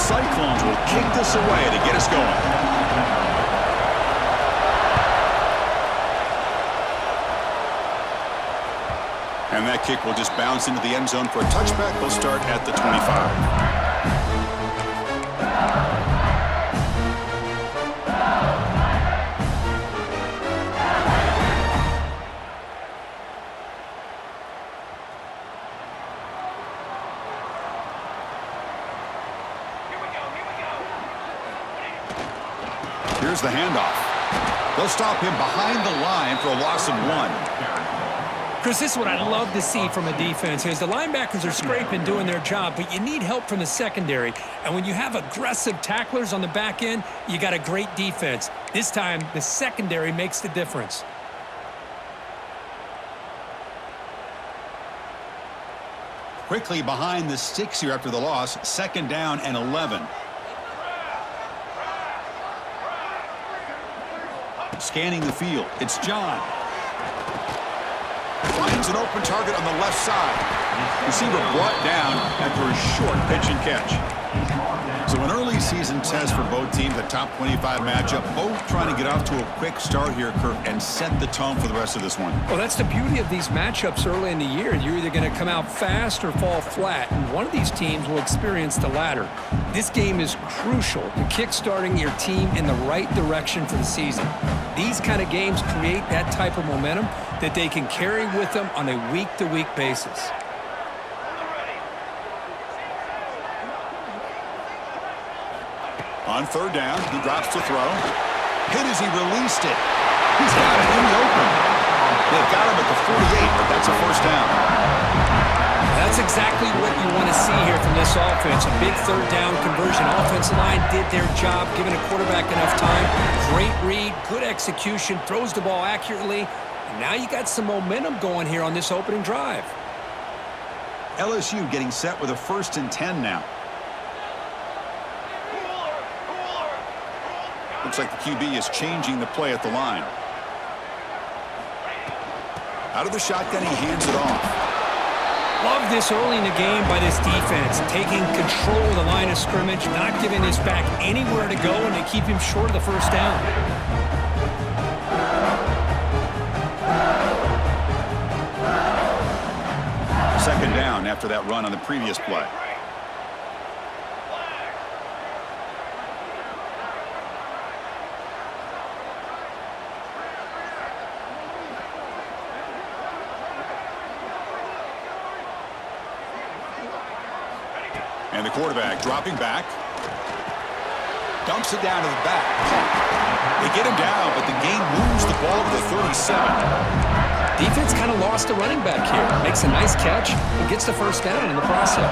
Cyclones will kick this away to get us going. And that kick will just bounce into the end zone for a touchback. They'll start at the 25. Here's the handoff. They'll stop him behind the line for a loss of 1. Chris, this is what I love to see from a defense is the linebackers are scraping, doing their job, but you need help from the secondary. And when you have aggressive tacklers on the back end, you got a great defense. This time, the secondary makes the difference. Quickly behind the sticks here after the loss, 2nd down and 11. Scanning the field, it's John. Finds an open target on the left side. Receiver brought down after a short pitch and catch. So an early season test for both teams, a top 25 matchup. Both trying to get off to a quick start here, Kirk, and set the tone for the rest of this one. Well, that's the beauty of these matchups early in the year. You're either going to come out fast or fall flat, and one of these teams will experience the latter. This game is crucial to kick-starting your team in the right direction for the season. These kind of games create that type of momentum that they can carry with them on a week-to-week basis. On 3rd down, he drops to throw. Hit as he released it. He's got it in the open. They've got him at the 48, but that's a 1st down. That's exactly what you want to see here from this offense. A big 3rd down conversion. Offensive line did their job, giving a quarterback enough time. Great read, good execution, throws the ball accurately. And now you got some momentum going here on this opening drive. LSU getting set with a 1st and 10 now. Looks like the QB is changing the play at the line. Out of the shotgun, he hands it off. Love this early in the game by this defense, taking control of the line of scrimmage, not giving this back anywhere to go, and they keep him short of the 1st down. Second down after that run on the previous play. And the quarterback dropping back. Dumps it down to the back. They get him down, but the game moves the ball to the 37. Defense kind of lost a running back here. Makes a nice catch and gets the 1st down in the process.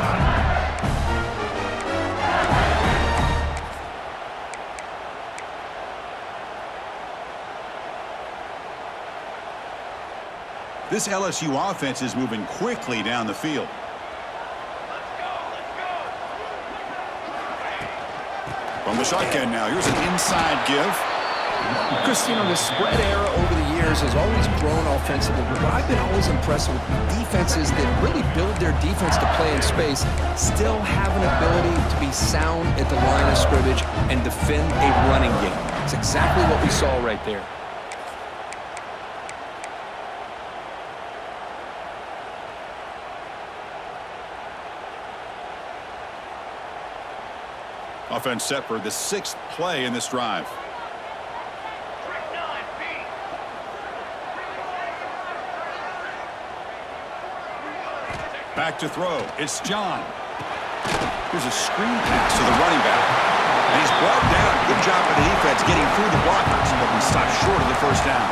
This LSU offense is moving quickly down the field. From the shotgun now, here's an inside give. Chris, you know, the spread era over the years has always grown offensively, but what I've been always impressed with defenses that really build their defense to play in space still have an ability to be sound at the line of scrimmage and defend a running game. It's exactly what we saw right there. Offense set for the 6th play in this drive. Back to throw. It's John. Here's a screen pass to the running back. And he's brought down. Good job by the defense getting through the blockers, but we stopped short of the 1st down.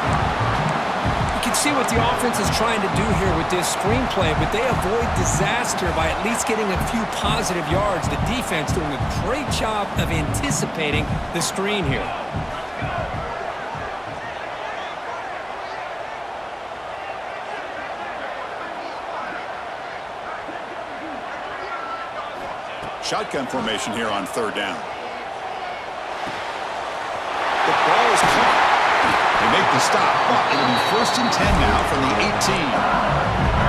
You can see what the offense is trying to do here with this screenplay, but they avoid disaster by at least getting a few positive yards. The defense doing a great job of anticipating the screen here. Shotgun formation here on 3rd down. The ball is caught. They make the stop, but it'll be 1st and 10 now from the 18.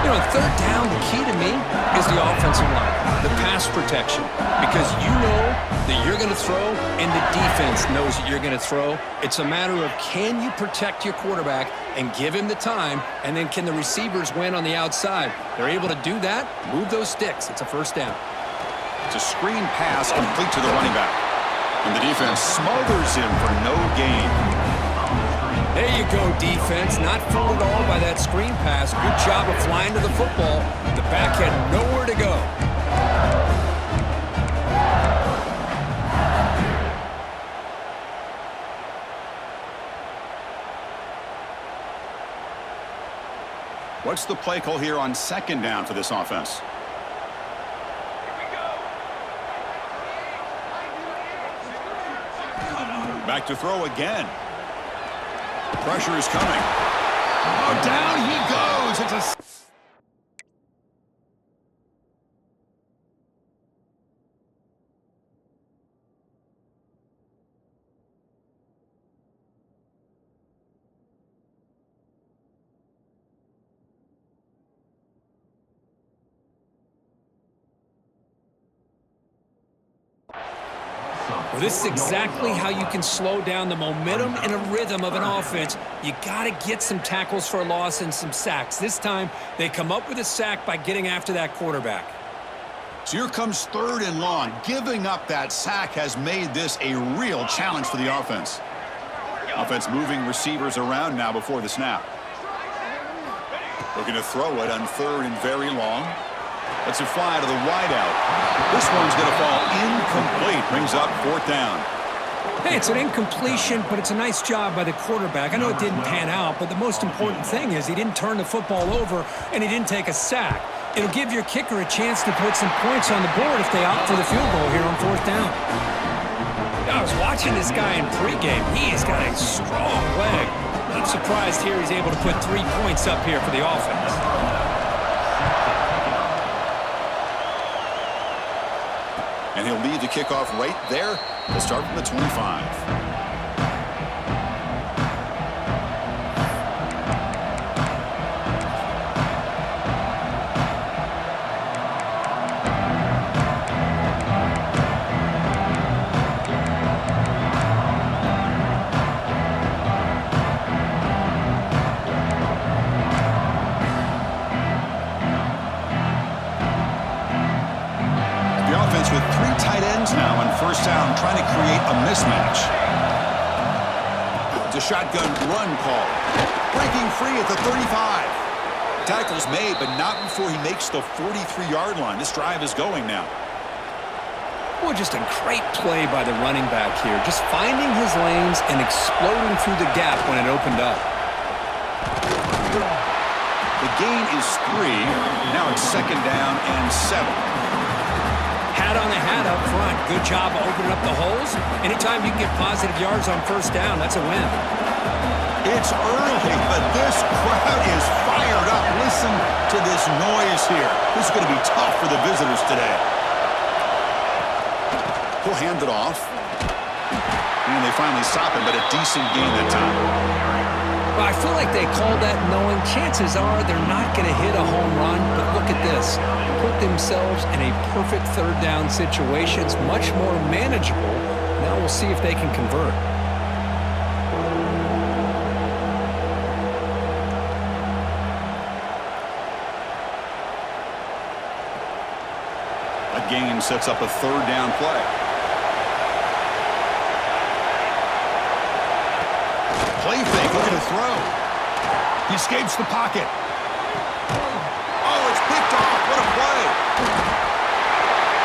You know, 3rd down, the key to me is the offensive line. the pass protection, because you know that you're going to throw and the defense knows that you're going to throw. It's a matter of can you protect your quarterback and give him the time, and then can the receivers win on the outside? They're able to do that, move those sticks. It's a first down. It's a screen pass complete to the running back. And the defense smothers him for no gain. There you go, defense. Not fooled at all by that screen pass. Good job of flying to the football. The back had nowhere to go. What's the play call here on second down for this offense? Back to throw again. Pressure is coming. Oh, down he goes. It's a... Well, this is exactly how you can slow down the momentum and a rhythm of an offense. You got to get some tackles for a loss and some sacks. This time, they come up with a sack by getting after that quarterback. So here comes third and long. Giving up that sack has made this a real challenge for the offense. Offense moving receivers around now before the snap. Looking to throw it on third and very long. Lets it fly to the wideout. This one's going to fall incomplete. Brings up fourth down. Hey, it's an incompletion, but it's a nice job by the quarterback. I know it didn't pan out, but the most important thing is he didn't turn the football over and he didn't take a sack. It'll give your kicker a chance to put some points on the board if they opt for the field goal here on fourth down. I was watching this guy in pregame. He has got a strong leg. Not surprised here he's able to put 3 points up here for the offense. And he'll lead the kickoff right there. They'll start from the 25. With 3 tight ends now on first down, trying to create a mismatch. It's a shotgun run call. Breaking free at the 35. Tackle's made, but not before he makes the 43-yard line. This drive is going now. Well, just a great play by the running back here. Just finding his lanes and exploding through the gap when it opened up. The gain is 3. Now it's second down and 7. Hat on a hat up front. Good job of opening up the holes. Anytime you can get positive yards on first down, that's a win. It's early, but this crowd is fired up. Listen to this noise here. This is going to be tough for the visitors today. He'll hand it off. And they finally stop him, but a decent gain that time. Well, I feel like they called that knowing chances are they're not going to hit a home run, but look at this. Put themselves in a perfect third down situation. It's much more manageable. Now we'll see if they can convert. That gain sets up a third down play. Play fake, looking to throw. He escapes the pocket. Oh, it's picked off. What a play.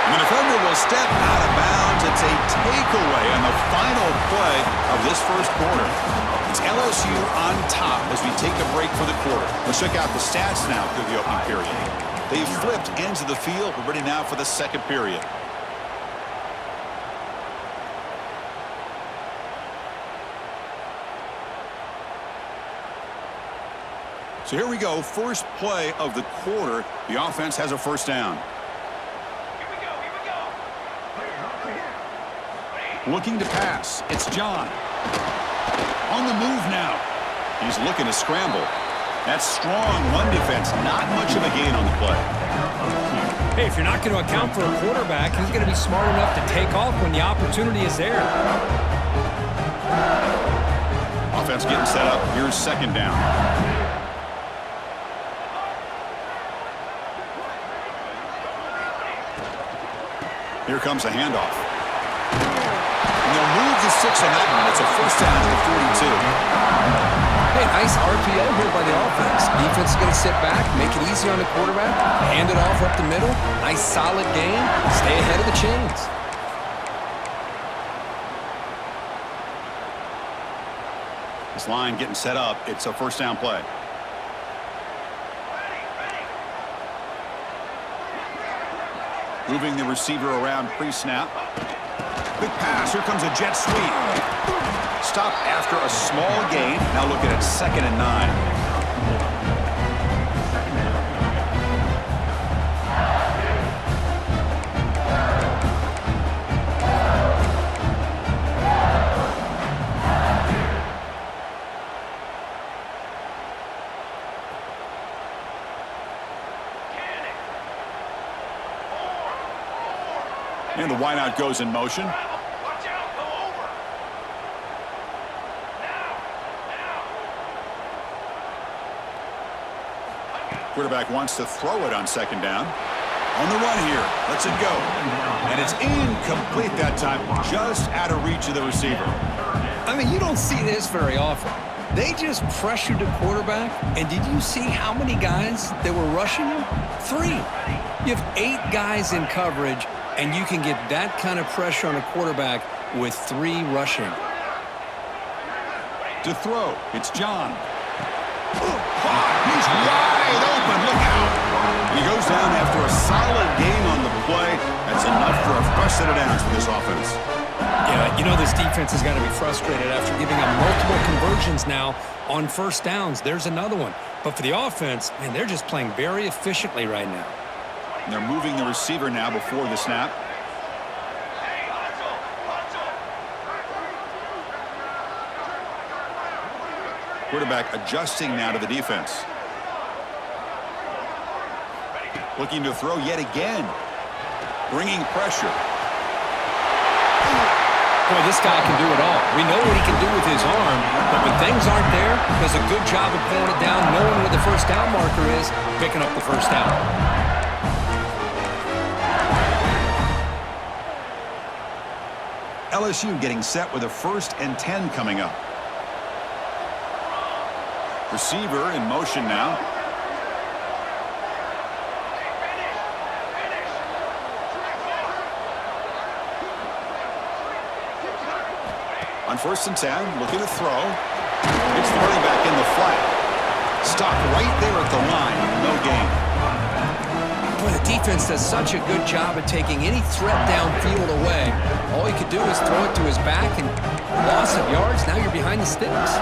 And the defender will step out of bounds. It's a takeaway on the final play of this first quarter. It's LSU on top as we take a break for the quarter. Let's check out the stats now through the opening period. They've flipped ends of the field. We're ready now for the second period. So here we go, first play of the quarter. The offense has a first down. Looking to pass. It's John. On the move now. He's looking to scramble. That's strong run defense. Not much of a gain on the play. Hey, if you're not going to account for a quarterback, he's going to be smart enough to take off when the opportunity is there. Offense getting set up. Here's second down. Here comes a handoff. And they'll move the 6 on that one. It's a first down at the 42. Hey, nice RPO here by the offense. Defense is going to sit back, make it easy on the quarterback, hand it off up the middle. Nice solid game. Stay ahead of the chains. This line getting set up. It's a first down play. Moving the receiver around pre-snap. Quick pass. Here comes a jet sweep. Stop after a small gain. Now look at it, 2nd and 9. And the wideout goes in motion. Quarterback wants to throw it on 2nd down. On the run here. Lets it go. And it's incomplete that time. Just out of reach of the receiver. I mean, you don't see this very often. They just pressured the quarterback, and did you see how many guys that were rushing him? 3. You have 8 guys in coverage, and you can get that kind of pressure on a quarterback with 3 rushing. To throw, it's John. He's wide open. Look out. He goes down after a solid gain on the play. That's enough for a fresh set of downs for this offense. Yeah, you know this defense has got to be frustrated after giving up multiple conversions now on first downs. There's another one. But for the offense, man, they're just playing very efficiently right now. And they're moving the receiver now before the snap. Quarterback adjusting now to the defense. Looking to throw yet again. Bringing pressure. Boy, this guy can do it all. We know what he can do with his arm, but when things aren't there, does a good job of pulling it down, knowing where the first down marker is, picking up the first down. LSU getting set with a 1st and 10 coming up. Receiver in motion now. On 1st and 10, looking to throw. It's the running back in the flat. Stop right there at the line. No gain. Boy, the defense does such a good job of taking any threat downfield away. All he could do is throw it to his back, and loss of yards, now you're behind the sticks.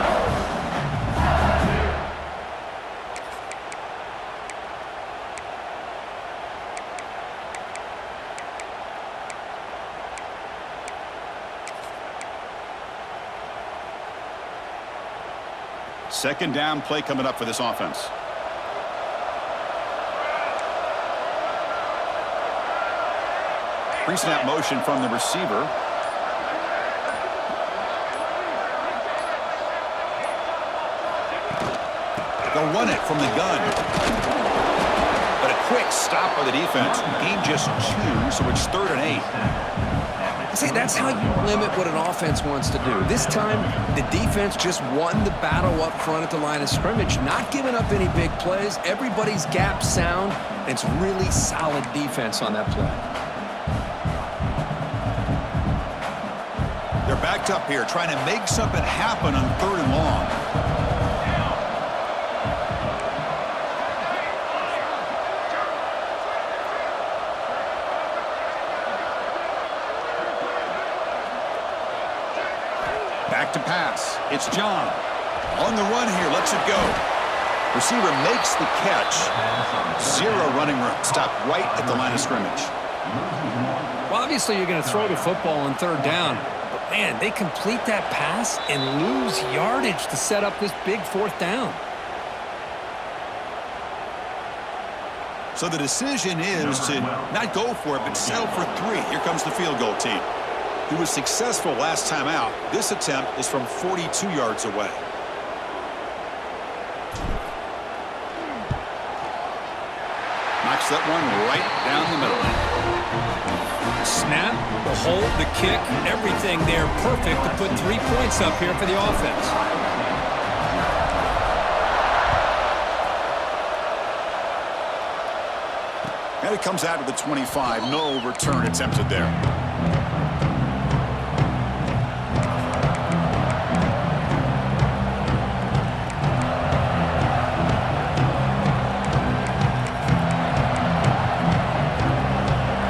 Second down play coming up for this offense. Pre-snap motion from the receiver. They'll run it from the gun. But a quick stop by the defense. Gain just 2, so it's 3rd and 8. See, that's how you limit what an offense wants to do. This time, the defense just won the battle up front at the line of scrimmage, not giving up any big plays. Everybody's gap sound. It's really solid defense on that play. They're backed up here, trying to make something happen on 3rd and long. Back to pass. It's John. On the run here. Lets it go. Receiver makes the catch. 0 running room. Stop right at the line of scrimmage. Well, obviously, you're going to throw the football on 3rd down. But, man, they complete that pass and lose yardage to set up this big 4th down. So the decision is to not go for it, but settle for 3. Here comes the field goal team. He was successful last time out. This attempt is from 42 yards away. Knocks that one right down the middle. Snap, the hold, the kick, everything there perfect to put 3 points up here for the offense. And it comes out of the 25. No return attempted there.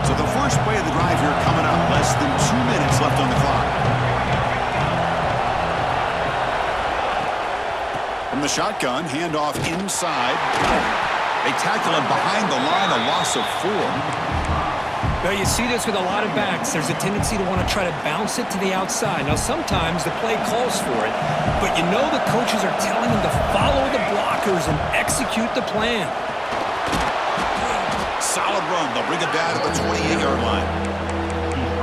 So the first play of the drive here coming up. Less than 2 minutes left on the clock. From the shotgun, handoff inside. They tackle him behind the line, a loss of 4. Well, you see this with a lot of backs. There's a tendency to want to try to bounce it to the outside. Now, sometimes the play calls for it, but you know the coaches are telling them to follow the blockers and execute the plan. Solid run. They'll bring it down to the 28-yard line.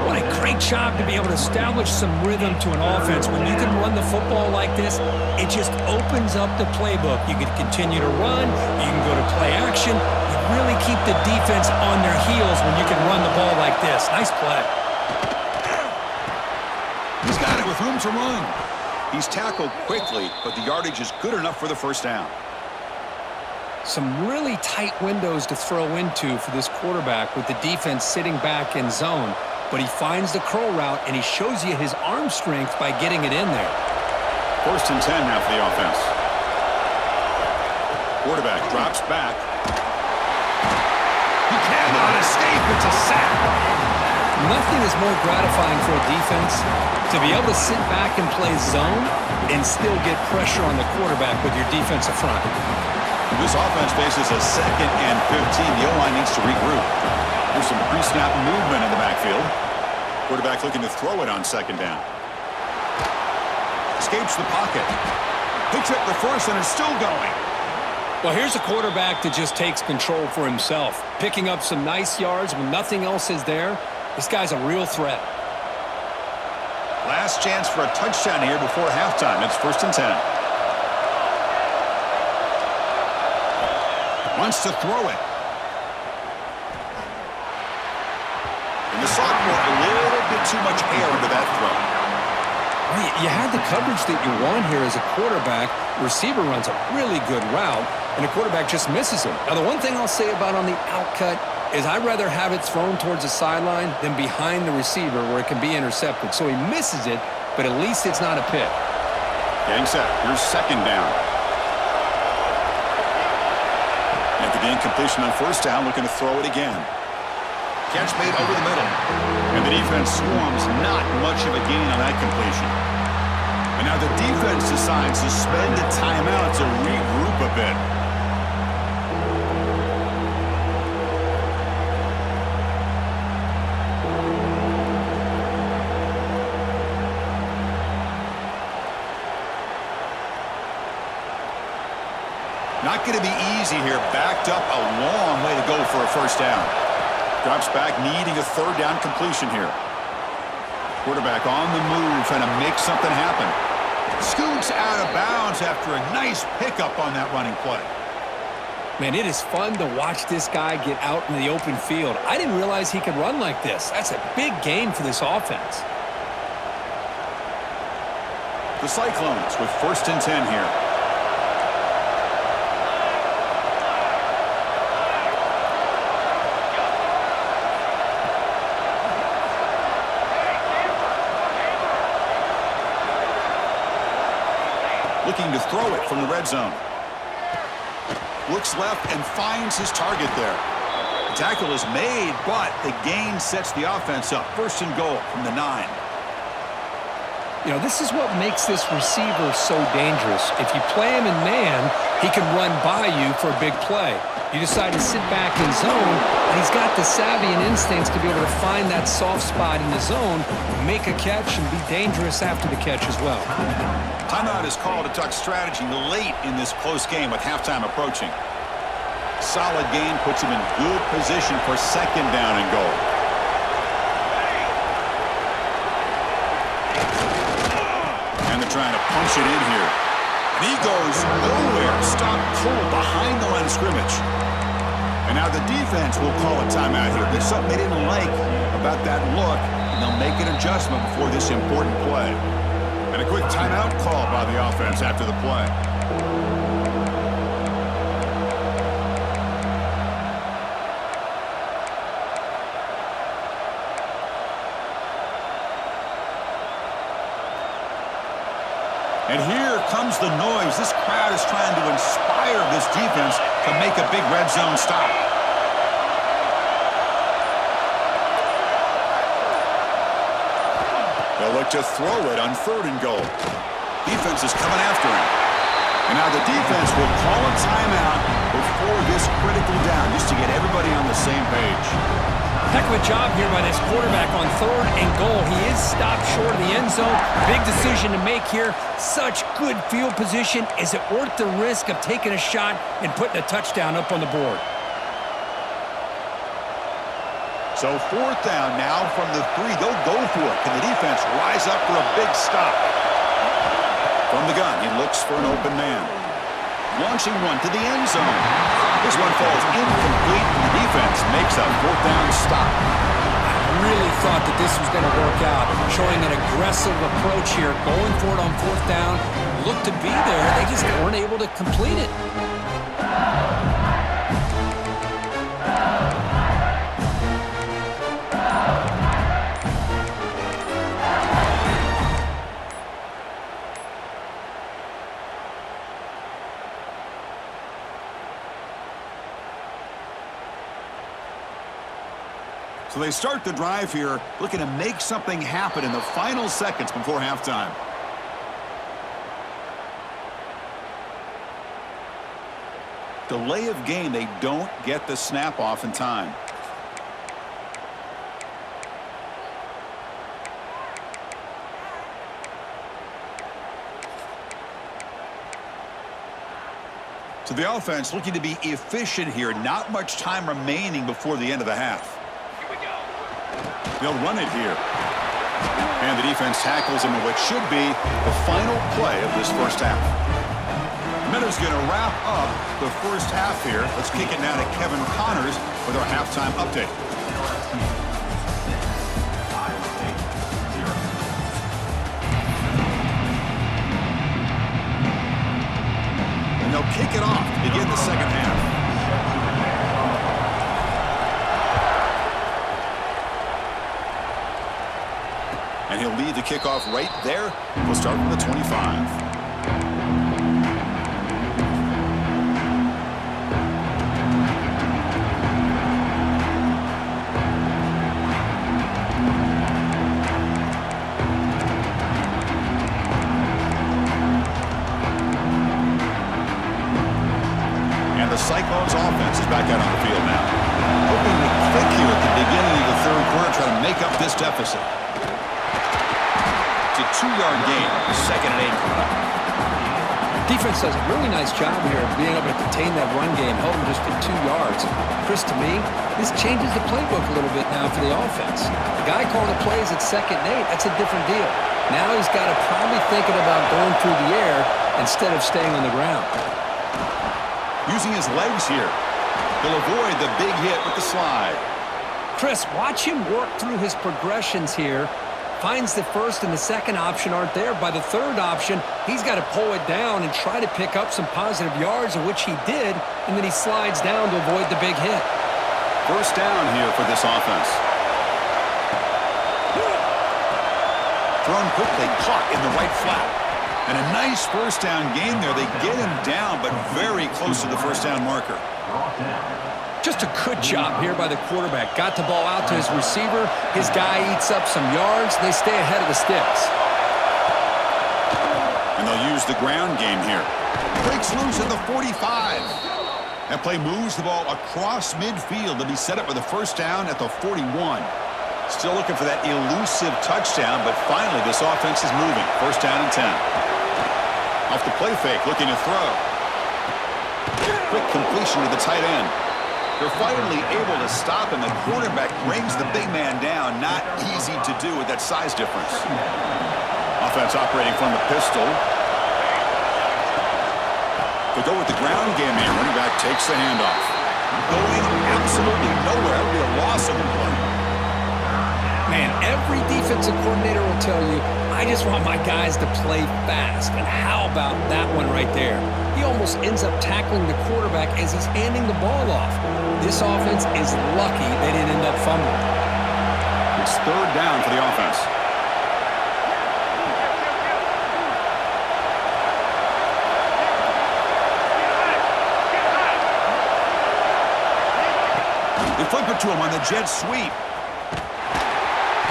What a great job to be able to establish some rhythm to an offense. When you can run the football like this, it just opens up the playbook. You can continue to run. You can go to play action. You really keep the defense on their heels when you can run the ball like this. Nice play. He's got it with room to run. He's tackled quickly, but the yardage is good enough for the first down. Some really tight windows to throw into for this quarterback with the defense sitting back in zone. But he finds the curl route, and he shows you his arm strength by getting it in there. 1st and 10 now for the offense. Quarterback drops back. He cannot escape. It's a sack. Nothing is more gratifying for a defense to be able to sit back and play zone and still get pressure on the quarterback with your defensive front. This offense faces a 2nd and 15. The O-line needs to regroup. There's some pre-snap movement in the backfield. Quarterback looking to throw it on 2nd down. Escapes the pocket. Picks up the first and is still going. Well, here's a quarterback that just takes control for himself. Picking up some nice yards when nothing else is there. This guy's a real threat. Last chance for a touchdown here before halftime. It's 1st and 10. Wants to throw it. And the sophomore, a little bit too much air into that throw. You had the coverage that you want here as a quarterback. Receiver runs a really good route, and the quarterback just misses him. Now, the one thing I'll say about on the outcut is I'd rather have it thrown towards the sideline than behind the receiver where it can be intercepted. So he misses it, but at least it's not a pick. Getting set. Here's 2nd down. After the incompletion on 1st down, looking to throw it again. Catch made over the middle. And the defense swarms. Not much of a gain on that completion. And now the defense decides to spend a timeout to regroup a bit. Not going to be easy here. Backed up a long way to go for a 1st down. Drops back, needing a 3rd down completion here. Quarterback on the move, trying to make something happen. Scoots out of bounds after a nice pickup on that running play. Man, it is fun to watch this guy get out in the open field. I didn't realize he could run like this. That's a big gain for this offense. The Cyclones with 1st and 10 here. Looking to throw it from the red zone. Looks left and finds his target there. The tackle is made, but the gain sets the offense up. 1st and goal from the 9. You know, this is what makes this receiver so dangerous. If you play him in man, he can run by you for a big play. You decide to sit back in zone, and he's got the savvy and instincts to be able to find that soft spot in the zone, make a catch, and be dangerous after the catch as well. Timeout is called to talk strategy late in this close game with halftime approaching. solid gain puts him in good position for second down and goal. And they're trying to punch it in here. And he goes nowhere. Stopped cold behind the line of scrimmage. And now the defense will call a timeout here. There's something they didn't like about that look, and they'll make an adjustment before this important play. And a quick timeout call by the offense after the play. And here comes the noise. This crowd is trying to inspire this defense to make a big red zone stop. They'll look to throw it on 3rd and goal. Defense is coming after him. And now the defense will call a timeout before this critical down, just to get everybody on the same page. Heck of a job here by this quarterback on 3rd and goal. He is stopped short of the end zone. Big decision to make here. Such good field position. Is it worth the risk of taking a shot and putting a touchdown up on the board? So 4th down now from the 3. They'll go for it. Can the defense rise up for a big stop? From the gun, he looks for an open man. Launching one to the end zone. This one falls incomplete, and the defense makes a 4th down stop. I really thought that this was going to work out. Showing an aggressive approach here. Going for it on 4th down. Looked to be there. They just weren't able to complete it. So they start the drive here, looking to make something happen in the final seconds before halftime. Delay of game, they don't get the snap off in time. So the offense looking to be efficient here. Not much time remaining before the end of the half. They'll run it here. And the defense tackles him in what should be the final play of this first half. The Meadows going to wrap up the first half here. Let's kick it now to Kevin Connors with our halftime update. And they'll kick it off to begin the second half. And he'll lead the kickoff right there. We'll start from the 25. And the Cyclones offense is back out on the field now. Hoping to click here at the beginning of the 3rd quarter, try to make up this deficit. It's a 2-yard gain. 2nd and 8 coming up. Defense does a really nice job here of being able to contain that run game, held him just at 2 yards. Chris, to me, this changes the playbook a little bit now for the offense. The guy calling the plays at 2nd and 8, that's a different deal. Now he's got to probably thinking about going through the air instead of staying on the ground. Using his legs here. He'll avoid the big hit with the slide. Chris, watch him work through his progressions here. Finds the 1st and the 2nd option aren't there. By the 3rd option, he's got to pull it down and try to pick up some positive yards, of which he did, and then he slides down to avoid the big hit. First down here for this offense. Thrown quickly, caught in the right flat. And a nice first down gain there. They get him down, but very close to the first down marker. Just a good job here by the quarterback. Got the ball out to his receiver. His guy eats up some yards. They stay ahead of the sticks. And they'll use the ground game here. Breaks loose at the 45. That play moves the ball across midfield to be set up with a first down at the 41. Still looking for that elusive touchdown, but finally this offense is moving. First down and 10. Off the play fake, looking to throw. quick completion to the tight end. They're finally able to stop him. The quarterback brings the big man down. Not easy to do with that size difference. Offense operating from the pistol. They go with the ground game here. Running back takes the handoff. Going absolutely nowhere. That'll be a loss of the play. Man, every defensive coordinator will tell you, I just want my guys to play fast. And how about that one right there? He almost ends up tackling the quarterback as he's handing the ball off. This offense is lucky they didn't end up fumbling. It's third down for the offense. They flip it to him on the jet sweep.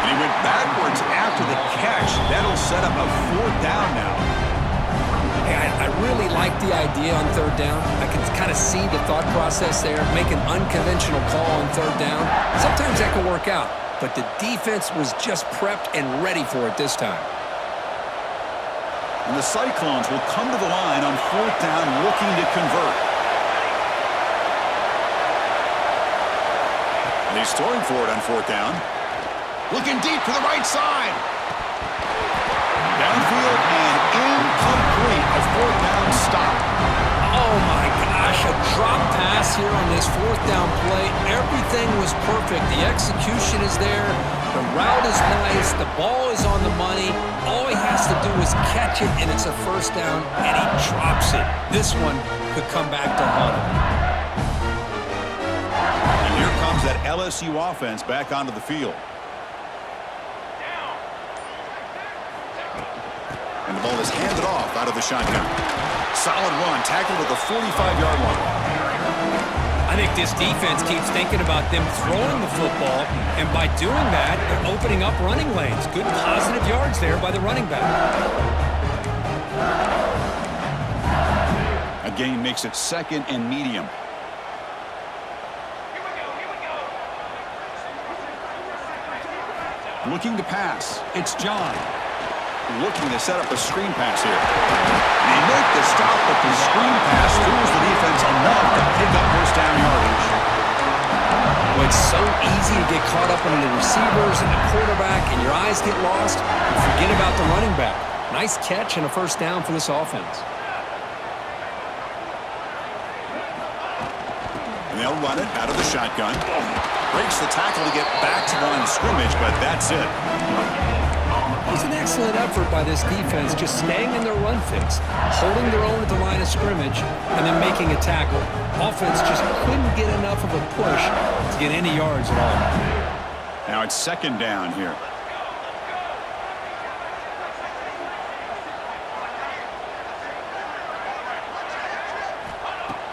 And he went backwards after the catch. That'll set up a fourth down now. Hey, I really like the idea on third down. I can kind of see the thought process there. Make an unconventional call on third down. Sometimes that can work out, but the defense was just prepped and ready for it this time. And the Cyclones will come to the line on fourth down looking to convert. And he's throwing for it on fourth down. Looking deep to the right side. Downfield and incomplete. A fourth down stop. Oh my gosh, a drop pass here on this fourth down play. Everything was perfect. The execution is there. The route is nice. The ball is on the money. All he has to do is catch it, and it's a first down, and he drops it. This one could come back to haunt him. And here comes that LSU offense back onto the field. And the ball is handed off out of the shotgun. Solid run, tackled at the 45-yard line. I think this defense keeps thinking about them throwing the football, and by doing that, they're opening up running lanes. Good positive yards there by the running back. A gain makes it second and medium. Looking to pass. It's John. Looking to set up a screen pass here. They make the stop, but the screen pass fools the defense enough to pick up first down yardage. Well, it's so easy to get caught up in the receivers and the quarterback, and your eyes get lost. You forget about the running back. Nice catch and a first down for this offense. And they'll run it out of the shotgun. Breaks the tackle to get back to the line of scrimmage, but that's it. It was an excellent effort by this defense, just staying in their run fits, holding their own at the line of scrimmage, and then making a tackle. Offense just couldn't get enough of a push to get any yards at all. Now it's second down here.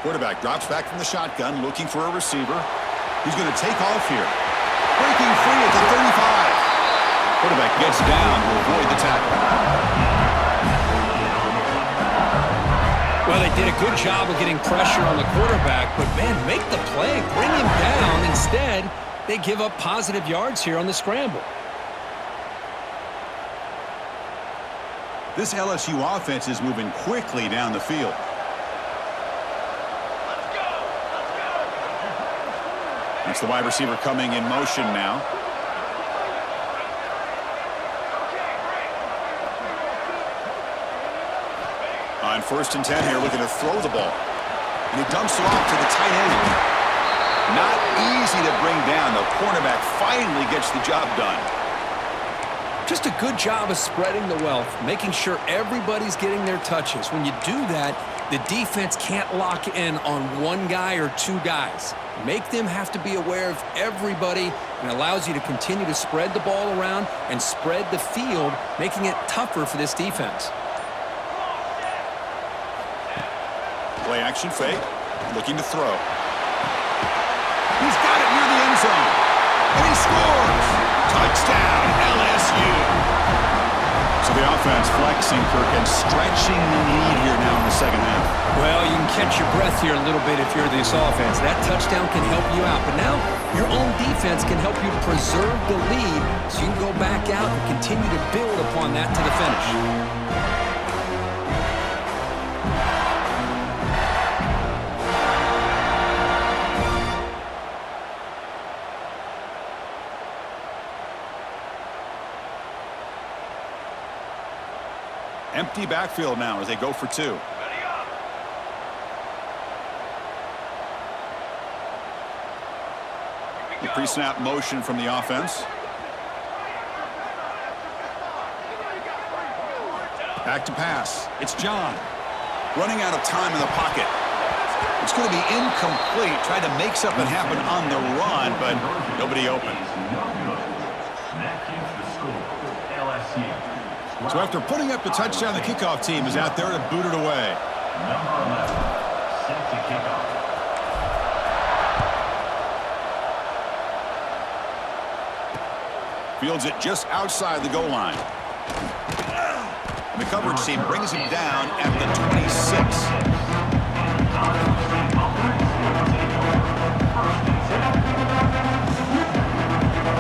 Quarterback drops back from the shotgun, looking for a receiver. He's going to take off here. Breaking free at the 35. Quarterback gets down to avoid the tackle. Well, they did a good job of getting pressure on the quarterback, but man, make the play, bring him down. Instead, they give up positive yards here on the scramble. This LSU offense is moving quickly down the field. It's the wide receiver coming in motion now. On first and 10 here, looking to throw the ball. And he dumps it off to the tight end. Not easy to bring down. The cornerback finally gets the job done. Just a good job of spreading the wealth, making sure everybody's getting their touches. When you do that, the defense can't lock in on one guy or two guys. Make them have to be aware of everybody, and allows you to continue to spread the ball around and spread the field, making it tougher for this defense. Play action fake, looking to throw. He's got it near the end zone, and he scores! Touchdown, LSU! So the offense flexing, Kirk, and stretching the lead here now in the second half. Well, you can catch your breath here a little bit if you're this offense. That touchdown can help you out, but now your own defense can help you preserve the lead so you can go back out and continue to build upon that to the finish. Empty backfield now as they go for two. The pre-snap motion from the offense. Back to pass. It's John. Running out of time in the pocket. It's going to be incomplete. Tried to make something happen on the run, but nobody open. So after putting up the touchdown, the kickoff team is out there to boot it away. Fields it just outside the goal line. And the coverage team brings him down at the 26.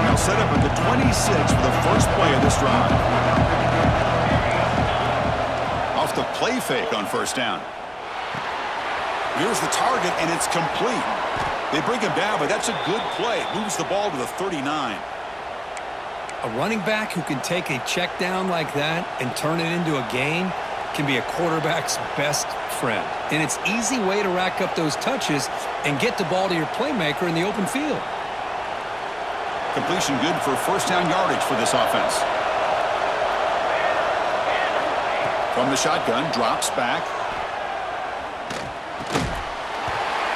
Now set up at the 26 for the first play of this drive. Off the play fake on first down. Here's the target, and it's complete. They bring him down, but that's a good play. Moves the ball to the 39. A running back who can take a check down like that and turn it into a gain can be a quarterback's best friend. And it's an easy way to rack up those touches and get the ball to your playmaker in the open field. Completion good for first down yardage for this offense. From the shotgun, drops back.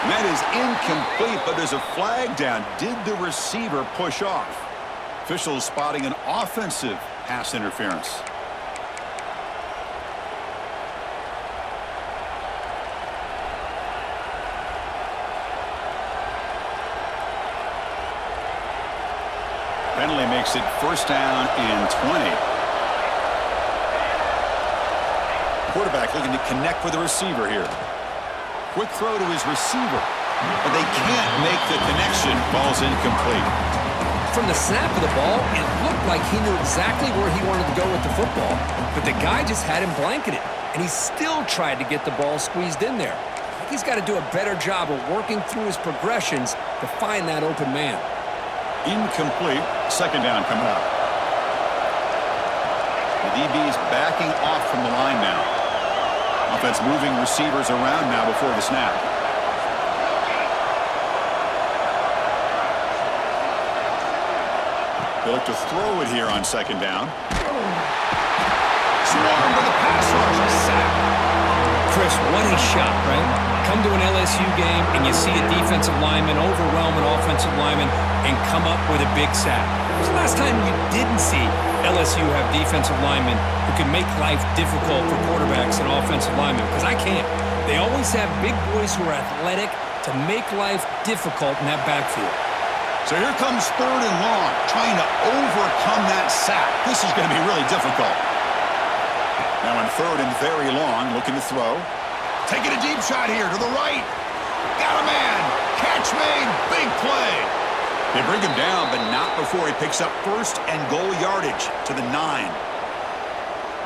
And that is incomplete, but there's a flag down. Did the receiver push off? Officials spotting an offensive pass interference. Penalty makes it first down and 20. Quarterback looking to connect with the receiver here. Quick throw to his receiver, but they can't make the connection. Ball's incomplete. From the snap of the ball, it looked like he knew exactly where he wanted to go with the football, but the guy just had him blanketed, and he still tried to get the ball squeezed in there. I think he's got to do a better job of working through his progressions to find that open man. Incomplete. Second down coming up. The DB is backing off from the line now. Offense moving receivers around now before the snap. They look to throw it here on second down. Swarmed with a pass rush. Sack. Chris, what a shot, right? Come to an LSU game and you see a defensive lineman overwhelm an offensive lineman and come up with a big sack. When was the last time you didn't see LSU have defensive linemen who can make life difficult for quarterbacks and offensive linemen? Because I can't. They always have big boys who are athletic to make life difficult in that backfield. So here comes third and long, trying to overcome that sack. This is going to be really difficult. Now on third and very long, looking to throw. Taking a deep shot here to the right. Got a man. Catch made. Big play. They bring him down, but not before he picks up first and goal yardage to the 9.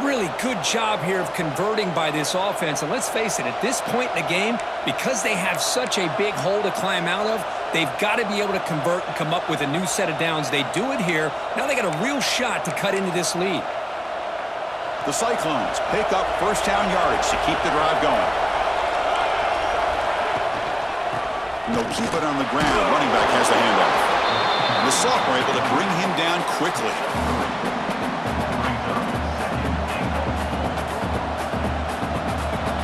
Really good job here of converting by this offense. And let's face it, at this point in the game, because they have such a big hole to climb out of, they've got to be able to convert and come up with a new set of downs. They do it here. Now they got a real shot to cut into this lead. The Cyclones pick up first down yardage to keep the drive going. And they'll keep it on the ground. Running back has the handoff. And the sophomore able to bring him down quickly.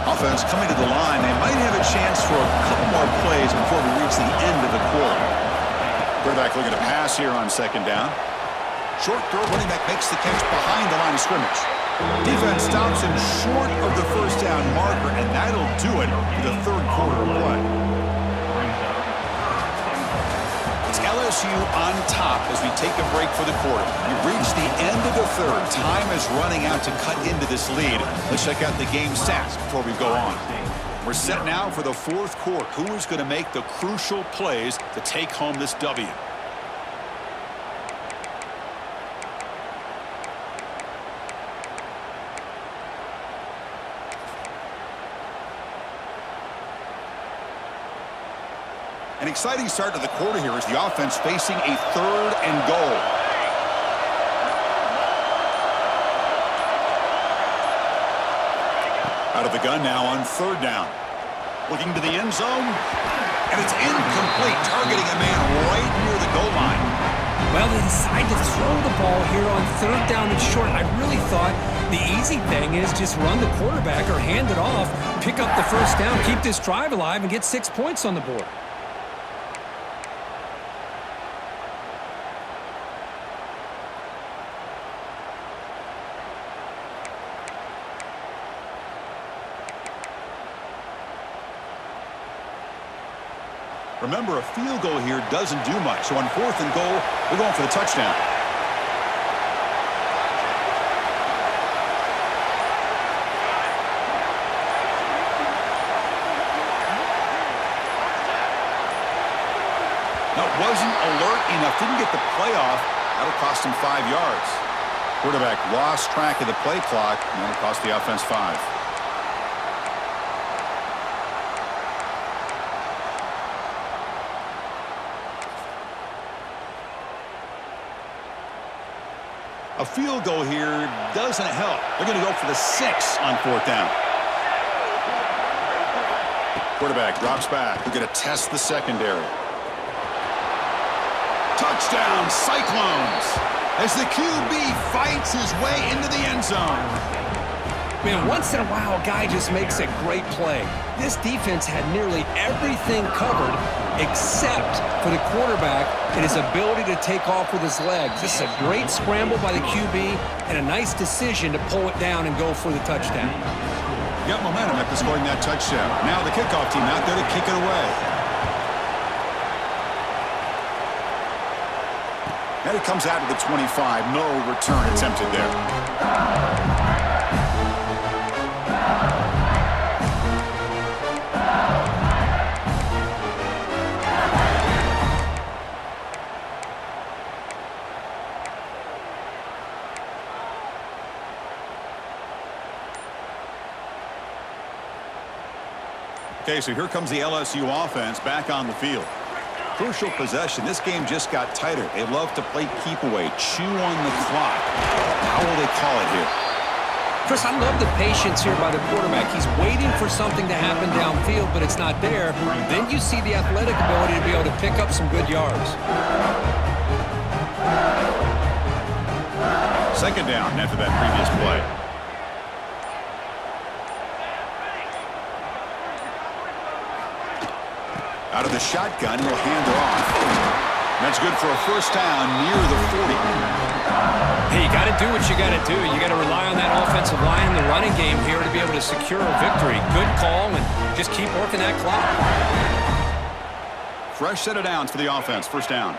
Offense coming to the line. They might have a chance for a couple more plays before we reach the end of the quarter. Quarterback looking to pass here on second down. Short throw. Running back makes the catch behind the line of scrimmage. Defense stops him short of the first down marker, and that'll do it for the third quarter of play. It's LSU on top as we take a break for the quarter. We've reached the end of the third. Time is running out to cut into this lead. Let's check out the game stats before we go on. We're set now for the fourth quarter. Who is going to make the crucial plays to take home this W? An exciting start to the quarter here as the offense facing a third and goal. Out of the gun now on third down. Looking to the end zone. And it's incomplete, targeting a man right near the goal line. Well, they decide to throw the ball here on third down and short. I really thought the easy thing is just run the quarterback or hand it off, pick up the first down, keep this drive alive, and get 6 points on the board. Remember, a field goal here doesn't do much. So on fourth and goal, we're going for the touchdown. Now, wasn't alert enough. Didn't get the play off. That'll cost him 5 yards. Quarterback lost track of the play clock, and that'll cost the offense 5. A field goal here doesn't help. They're going to go for the 6 on fourth down. Quarterback drops back. They're going to test the secondary. Touchdown, Cyclones, as the QB fights his way into the end zone. Man, once in a while, a guy just makes a great play. This defense had nearly everything covered except for the quarterback and his ability to take off with his legs. This is a great scramble by the QB and a nice decision to pull it down and go for the touchdown. Got momentum after scoring that touchdown. Now the kickoff team out there to kick it away. And it comes out to the 25. No return attempted there. Okay, so here comes the LSU offense back on the field. Crucial possession. This game just got tighter. They love to play keep away, chew on the clock. How will they call it here? Chris, I love the patience here by the quarterback. He's waiting for something to happen downfield, but it's not there. Then you see the athletic ability to be able to pick up some good yards. Second down after that previous play. Out of the shotgun, he'll hand it off. That's good for a first down near the 40. Hey, you got to do what you got to do. You got to rely on that offensive line in the running game here to be able to secure a victory. Good call, and just keep working that clock. Fresh set of downs for the offense. First down.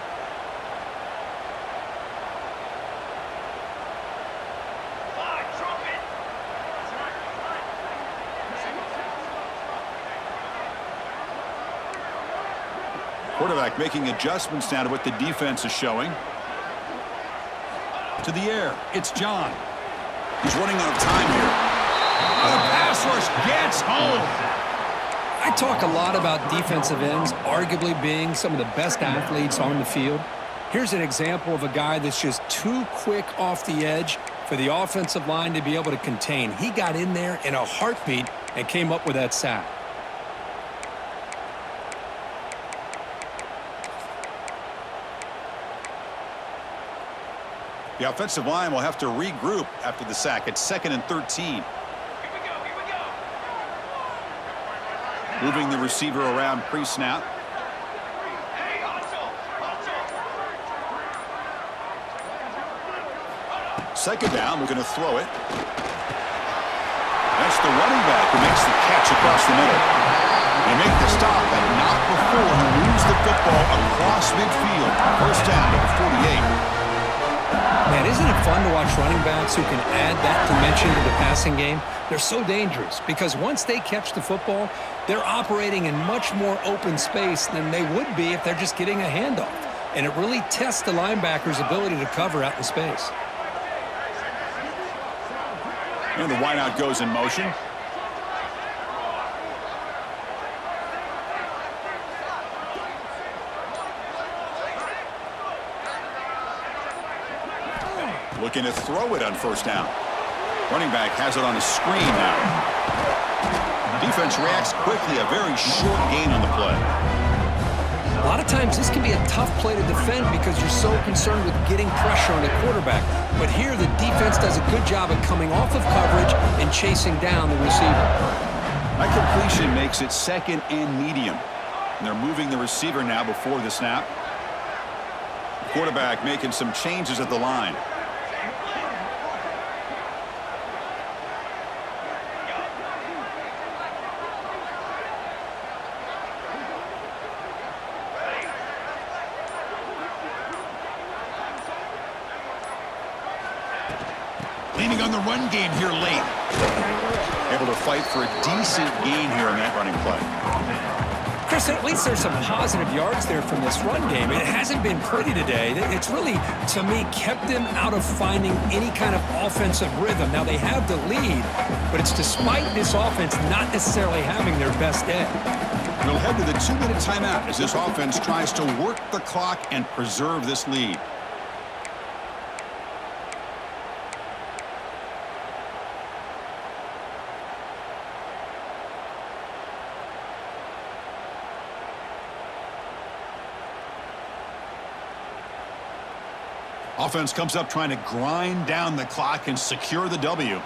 Quarterback making adjustments now to what the defense is showing. To the air. It's John. He's running out of time here. The pass rush gets home. I talk a lot about defensive ends arguably being some of the best athletes on the field. Here's an example of a guy that's just too quick off the edge for the offensive line to be able to contain. He got in there in a heartbeat and came up with that sack. The offensive line will have to regroup after the sack. It's 2nd and 13. Moving the receiver around pre-snap. Second down, we're going to throw it. That's the running back who makes the catch across the middle. They make the stop, but not before he moves the football across midfield. First down to the 48. Man, isn't it fun to watch running backs who can add that dimension to the passing game? They're so dangerous because once they catch the football, they're operating in much more open space than they would be if they're just getting a handoff. And it really tests the linebacker's ability to cover out in space. And the wideout goes in motion. Looking to throw it on first down. Running back has it on a screen now. Defense reacts quickly, a very short gain on the play. A lot of times this can be a tough play to defend because you're so concerned with getting pressure on the quarterback. But here the defense does a good job of coming off of coverage and chasing down the receiver. That completion makes it second and medium. And they're moving the receiver now before the snap. The quarterback making some changes at the line. Leaning on the run game here late. Able to fight for a decent gain here in that running play. Chris, at least there's some positive yards there from this run game. It hasn't been pretty today. It's really, to me, kept them out of finding any kind of offensive rhythm. Now, they have the lead, but it's despite this offense not necessarily having their best day. We'll head to the 2-minute timeout as this offense tries to work the clock and preserve this lead. Offense comes up trying to grind down the clock and secure the W.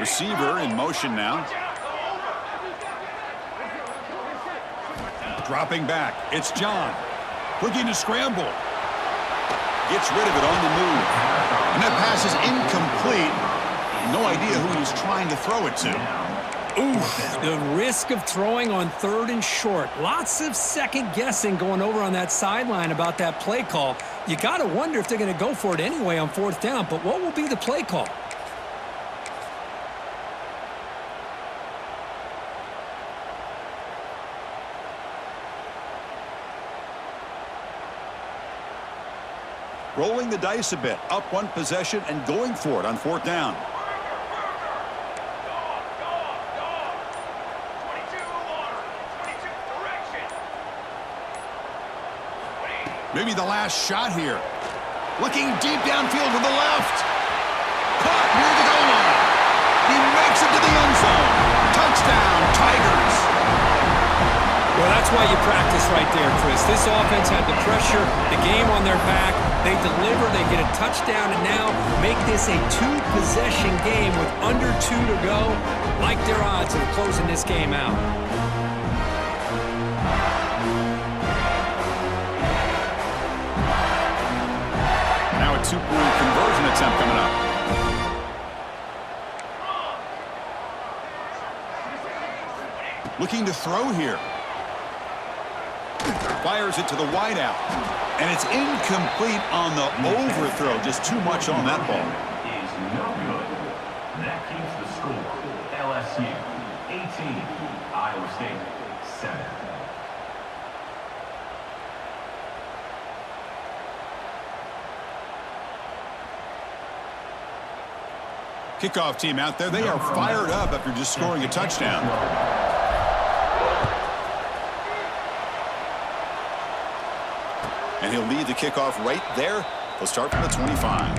Receiver in motion now. Dropping back. It's John. Looking to scramble. Gets rid of it on the move. And that pass is incomplete. No idea who he's trying to throw it to. Oof, the risk of throwing on 3rd and short. Lots of second guessing going over on that sideline about that play call. You got to wonder if they're going to go for it anyway on 4th down, but what will be the play call? Rolling the dice a bit, up one possession and going for it on 4th down. Maybe the last shot here. Looking deep downfield to the left. Caught near the goal line. He makes it to the end zone. Touchdown, Tigers. Well, that's why you practice right there, Chris. This offense had the pressure, the game on their back. They deliver, they get a touchdown, and now make this a 2-possession game with under 2 to go. Like their odds of closing this game out. Now a 2-point conversion attempt coming up. Looking to throw here. Fires it to the wideout. And it's incomplete on the overthrow. Just too much on that ball. Is no good. That keeps the score. LSU 18, Iowa State 7. Kickoff team out there. They are fired up after just scoring a touchdown. And he'll lead the kickoff right there. He'll start from the 25.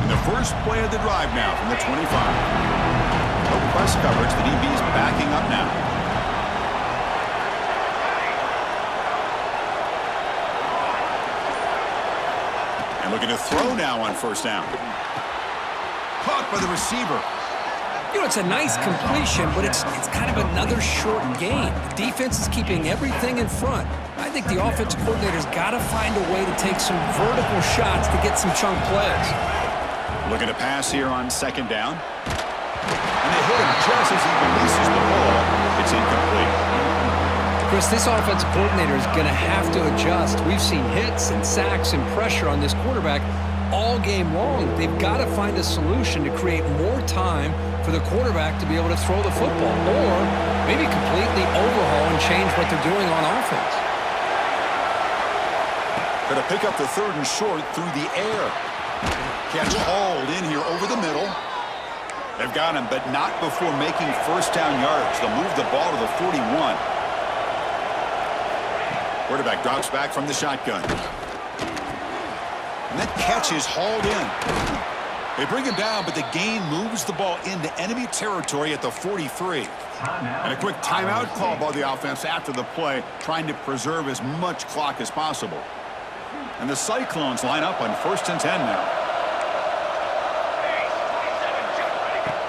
And the first play of the drive now from the 25. No press coverage. The DB's backing up now. Looking to throw now on 1st down. Caught by the receiver. You know, it's a nice completion, but it's kind of another short game. The defense is keeping everything in front. I think the offensive coordinator's got to find a way to take some vertical shots to get some chunk plays. Looking to pass here on 2nd down. And they hit him just as he releases the ball. It's incomplete. Chris, this offensive coordinator is going to have to adjust. We've seen hits and sacks and pressure on this quarterback, all game long. They've got to find a solution to create more time for the quarterback to be able to throw the football, or maybe completely overhaul and change what they're doing on offense. Going to pick up the 3rd and short through the air. Catch hauled in here over the middle. They've got him, but not before making first down yards. They'll move the ball to the 41. Quarterback drops back from the shotgun. And that catch is hauled in. They bring him down, but the gain moves the ball into enemy territory at the 43. And a quick timeout call by the offense after the play, trying to preserve as much clock as possible. And the Cyclones line up on 1st and 10 now.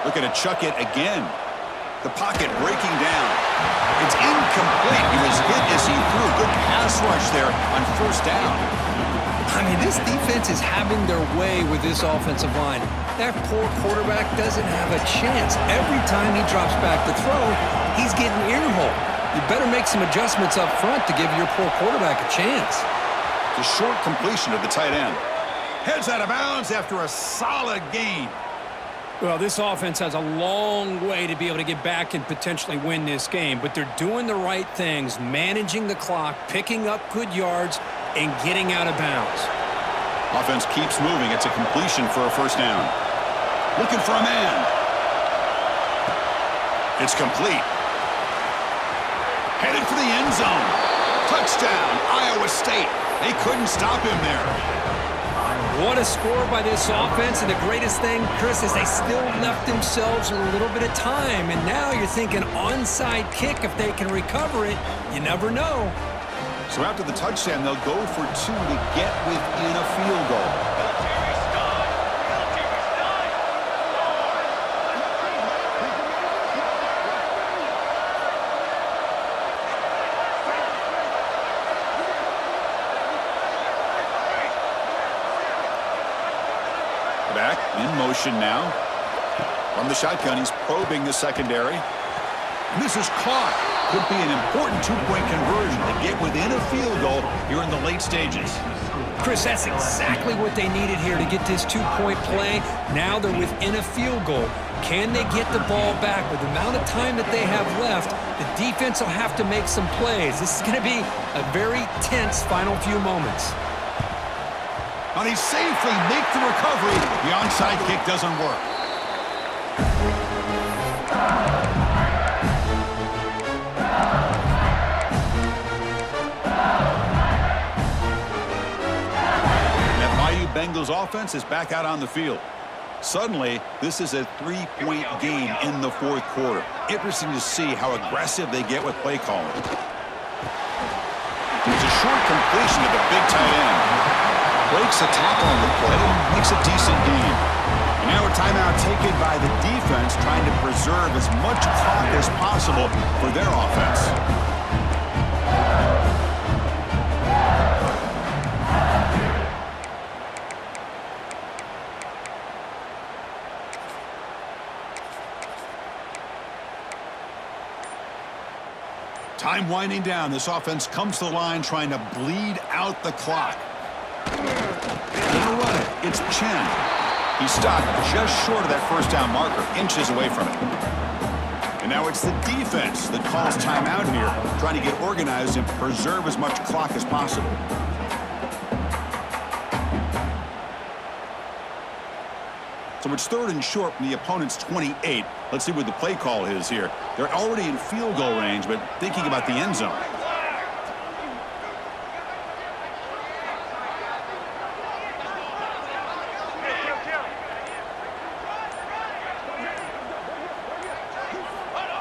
Looking to chuck it again. The pocket breaking down. It's incomplete. He was hit as he threw. Good pass rush there on 1st down. I mean, this defense is having their way with this offensive line. That poor quarterback doesn't have a chance. Every time he drops back to throw, he's getting earholed. You better make some adjustments up front to give your poor quarterback a chance. The short completion of the tight end. Heads out of bounds after a solid gain. Well, this offense has a long way to be able to get back and potentially win this game, but they're doing the right things, managing the clock, picking up good yards, and getting out of bounds. Offense keeps moving. It's a completion for a 1st down. Looking for a man. It's complete. Headed for the end zone. Touchdown, Iowa State. They couldn't stop him there. What a score by this offense, and the greatest thing, Chris, is they still left themselves a little bit of time, and now you're thinking onside kick if they can recover it. You never know. So after the touchdown, they'll go for 2 to get within a field goal. Back in motion now. From the shotgun, he's probing the secondary. And this is caught. Could be an important 2-point conversion to get within a field goal here in the late stages. Chris, that's exactly what they needed here to get this 2-point play. Now they're within a field goal. Can they get the ball back? With the amount of time that they have left, the defense will have to make some plays. This is going to be a very tense final few moments. And he safely makes the recovery. The onside kick doesn't work. Bengals offense is back out on the field. Suddenly, this is a 3-point game in the 4th quarter. Interesting to see how aggressive they get with play calling. It's a short completion to the big tight end. Breaks the tackle on the play and makes a decent gain. And now a timeout taken by the defense, trying to preserve as much clock as possible for their offense. Time winding down. This offense comes to the line trying to bleed out the clock. Gonna run it. It's Chen. He stopped just short of that 1st down marker, inches away from it. And now it's the defense that calls timeout here, trying to get organized and preserve as much clock as possible. So it's 3rd and short from the opponent's 28. Let's see what the play call is here. They're already in field goal range, but thinking about the end zone.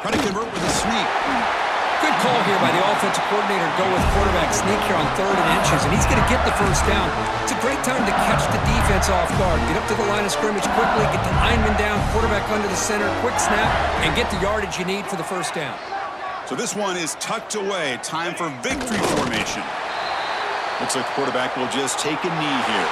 Trying to convert with a sneak. Good call here by the offensive coordinator to go with quarterback sneak here on 3rd and inches, and he's going to get the 1st down. It's a great time to catch the defense off guard. Get up to the line of scrimmage quickly, get the lineman down, quarterback under the center, quick snap, and get the yardage you need for the 1st down. So this one is tucked away. Time for victory formation. Looks like the quarterback will just take a knee here.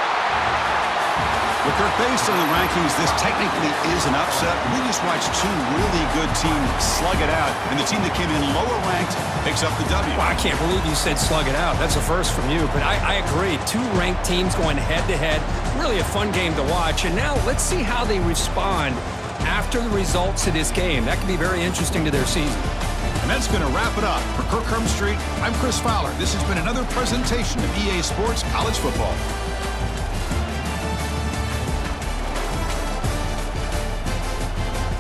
Well, Kirk, based on the rankings, this technically is an upset. We just watched two really good teams slug it out, and the team that came in lower ranked picks up the W. Well, I can't believe you said slug it out. That's a first from you, but I agree. Two ranked teams going head-to-head. Really a fun game to watch. And now let's see how they respond after the results of this game. That could be very interesting to their season. And that's going to wrap it up. For Kirk Herbstreit, I'm Chris Fowler. This has been another presentation of EA Sports College Football.